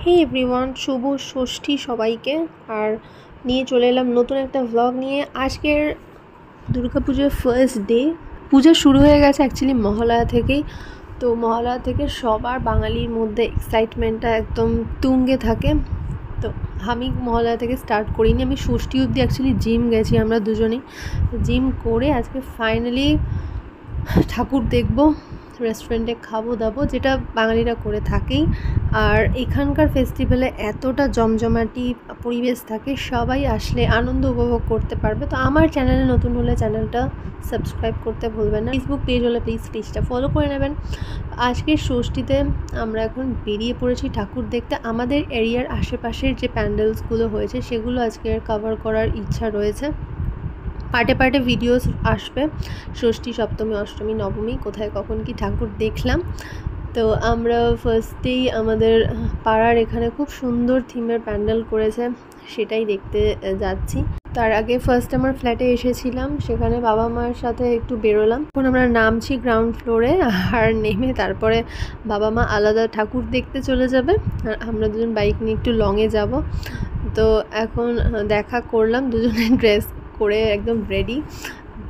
হে everyone, শুভ ষষ্ঠী সবাইকে। আর নিয়ে চলে এলাম নতুন একটা ভ্লগ নিয়ে। আজকের দুর্গাপুজোর ফার্স্ট ডে। পূজা শুরু হয়ে গেছে অ্যাকচুয়ালি মহালয়া থেকেই। তো মহালয়া থেকে সবার বাঙালির মধ্যে এক্সাইটমেন্টটা একদম তুঙ্গে থাকে। তো আমি মহালয়া থেকে স্টার্ট করিনি, আমি ষষ্ঠী অবধি অ্যাকচুয়ালি জিম গেছি আমরা দুজনেই। জিম করে আজকে ফাইনালি ঠাকুর দেখবো, রেস্টুরেন্টে খাবো দাবো, যেটা বাঙালিরা করে থাকেই। আর এখানকার ফেস্টিভ্যালে এতটা জমজমাটি পরিবেশ থাকে, সবাই আসলে আনন্দ উপভোগ করতে পারবে। তো আমার চ্যানেলে নতুন হলে চ্যানেলটা সাবস্ক্রাইব করতে ভুলবেন না, ফেসবুক পেজ হলে প্লিজ পেজটা ফলো করে নেবেন। আজকের ষষ্ঠীতে আমরা এখন বেরিয়ে পড়েছি ঠাকুর দেখতে। আমাদের এরিয়ার আশেপাশের যে প্যান্ডেলসগুলো হয়েছে সেগুলো আজকে কভার করার ইচ্ছা রয়েছে। পার্টে পার্টে ভিডিওস আসবে, ষষ্ঠী, সপ্তমী, অষ্টমী, নবমী কোথায় কখন কি ঠাকুর দেখলাম। তো আমরা ফার্স্টেই আমাদের পাড়ার এখানে খুব সুন্দর থিমের প্যান্ডেল করেছে, সেটাই দেখতে যাচ্ছি। তার আগে ফার্স্ট আমার ফ্ল্যাটে এসেছিলাম, সেখানে বাবা মার সাথে একটু বেরোলাম। এখন আমরা নামছি গ্রাউন্ড ফ্লোরে, আর নেমে তারপরে বাবা মা আলাদা ঠাকুর দেখতে চলে যাবে, আর আমরা দুজন বাইক নিয়ে একটু লংয়ে যাব। তো এখন দেখা করলাম, দুজনে ড্রেস করে একদম রেডি।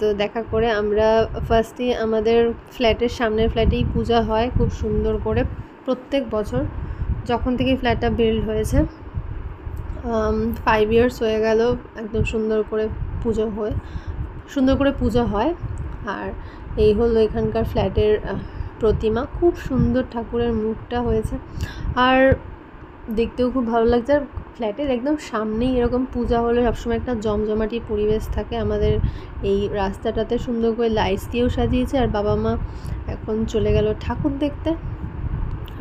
তো দেখা করে আমরা ফার্স্টে আমাদের ফ্ল্যাটের সামনের ফ্ল্যাটেই পূজা হয় খুব সুন্দর করে প্রত্যেক বছর, যখন থেকে ফ্ল্যাটটা বিল্ড হয়েছে। 5 ইয়ার্স হয়ে গেল, একদম সুন্দর করে পুজো হয়। আর এই হলো এখানকার ফ্ল্যাটের প্রতিমা, খুব সুন্দর ঠাকুরের মুখটা হয়েছে, আর দেখতেও খুব ভালো লাগছে। আর ফ্ল্যাটের একদম সামনেই এরকম পূজা হলে সবসময় একটা জমজমাটি পরিবেশ থাকে। আমাদের এই রাস্তাটাতে সুন্দর করে লাইটস দিয়েও সাজিয়েছে। আর বাবা মা এখন চলে গেল ঠাকুর দেখতে,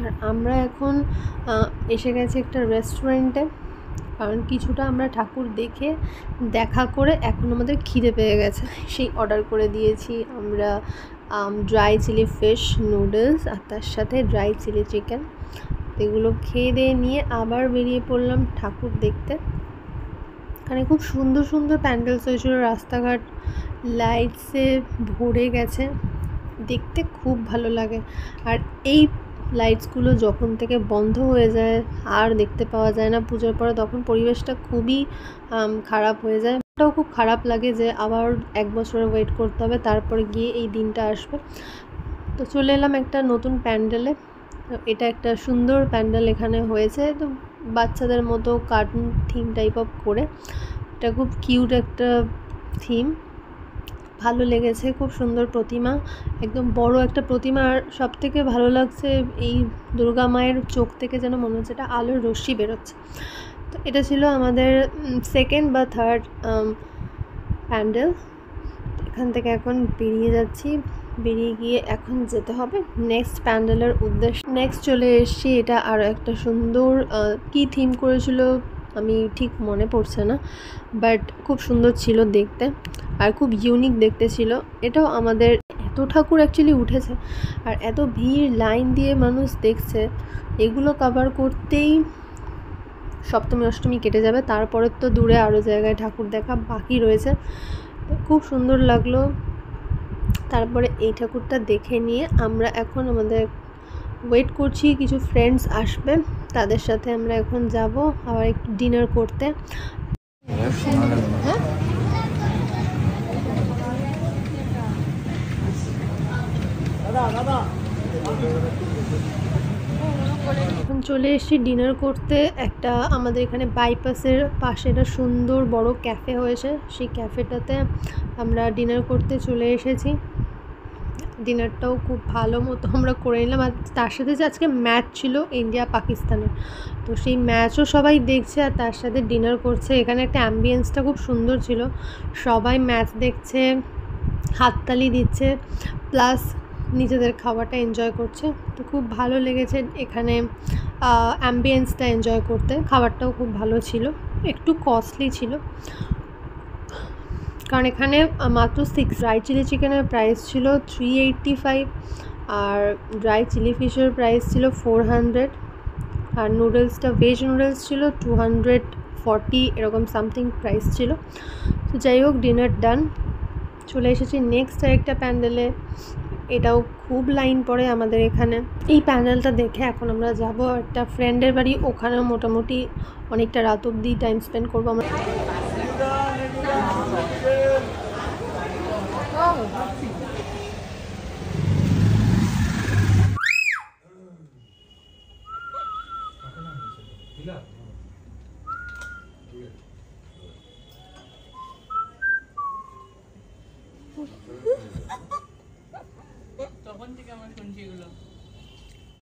আর আমরা এখন এসে গেছি একটা রেস্টুরেন্টে, কারণ কিছুটা আমরা ঠাকুর দেখা করে এখন আমাদের খিদে পেয়ে গেছে। সেই অর্ডার করে দিয়েছি আমরা ড্রাই চিলি ফিশ নুডলস, আর তার সাথে ড্রাই চিলি চিকেন। এগুলো খেয়ে দিয়ে নিয়ে আবার বেরিয়ে পড়লাম ঠাকুর দেখতে। এখানে খুব সুন্দর সুন্দর প্যান্ডেলস হয়েছিল, রাস্তাঘাট লাইটসে ভরে গেছে, দেখতে খুব ভালো লাগে। আর এই লাইটসগুলো যখন থেকে বন্ধ হয়ে যায় আর দেখতে পাওয়া যায় না পুজোর পরে, তখন পরিবেশটা খুবই খারাপ হয়ে যায়। এটাও খুব খারাপ লাগে যে আবার 1 বছর ওয়েট করতে হবে, তারপরে গিয়ে এই দিনটা আসবে। তো চলে এলাম একটা নতুন প্যান্ডেলে। এটা একটা সুন্দর প্যান্ডেল এখানে হয়েছে, তো বাচ্চাদের মতো কার্টুন থিম টাইপ অফ করে, এটা খুব কিউট একটা থিম, ভালো লেগেছে। খুব সুন্দর প্রতিমা, একদম বড় একটা প্রতিমা। আর সবথেকে ভালো লাগছে এই দুর্গা মায়ের চোখ থেকে যেন মনে হচ্ছে এটা আলোর রশ্মি বেরোচ্ছে। তো এটা ছিল আমাদের সেকেন্ড বা থার্ড প্যান্ডেল। এখান থেকে এখন বেরিয়ে যাচ্ছি, বেরিয়ে গিয়ে এখন যেতে হবে নেক্সট প্যান্ডেলের উদ্দেশ্যে। নেক্সট চলে এসেছি, এটা আরও একটা সুন্দর কী থিম করেছিল আমি ঠিক মনে পড়ছে না, বাট খুব সুন্দর ছিল দেখতে আর খুব ইউনিক দেখতে ছিল। এটাও আমাদের এত ঠাকুর অ্যাকচুয়ালি উঠেছে আর এত ভিড়, লাইন দিয়ে মানুষ দেখছে, এগুলো কভার করতেই সপ্তমী অষ্টমী কেটে যাবে। তারপরে তো দূরে আরও জায়গায় ঠাকুর দেখা বাকি রয়েছে, খুব সুন্দর লাগলো। তারপরে এই ঠাকুরটা দেখে নিয়ে আমরা এখন আমাদের ওয়েট করছি, কিছু ফ্রেন্ডস আসবে, তাদের সাথে আমরা এখন যাব আবার একটু ডিনার করতে। এখন চলে এসেছি ডিনার করতে। একটা আমাদের এখানে বাইপাসের পাশে একটা সুন্দর বড় ক্যাফে হয়েছে, সেই ক্যাফেটাতে আমরা ডিনার করতে চলে এসেছি। ডিনারটাও খুব ভালো মতো আমরা করে নিলাম। আর তার সাথে যে আজকে ম্যাচ ছিল ইন্ডিয়া পাকিস্তানের, তো সেই ম্যাচও সবাই দেখছে আর তার সাথে ডিনার করছে। এখানে একটা অ্যাম্বিয়েন্সটা খুব সুন্দর ছিল, সবাই ম্যাচ দেখছে, হাততালি দিচ্ছে, প্লাস নিজেদের খাবারটা এনজয় করছে। তো খুব ভালো লেগেছে এখানে অ্যাম্বিয়েন্সটা এনজয় করতে। খাবারটাও খুব ভালো ছিল, একটু কস্টলি ছিল, কারণ এখানে মাত্র 6 ড্রাই চিলি চিকেনের প্রাইস ছিল 385, আর ড্রাই চিলি ফিশের প্রাইস ছিল 400, আর নুডলসটা ভেজ নুডলস ছিল 240, এরকম সামথিং প্রাইস ছিল। তো যাই হোক, ডিনার ডান। চলে এসেছি নেক্সট আরেকটা প্যান্ডেলে, এটাও খুব লাইন পড়ে আমাদের এখানে। এই প্যান্ডেলটা দেখে এখন আমরা যাব একটা ফ্রেন্ডের বাড়ি, ওখানেও মোটামুটি অনেকটা রাত অবধি টাইম স্পেন্ড করবো আমরা। তখন থেকে আমার শুনছি এগুলো।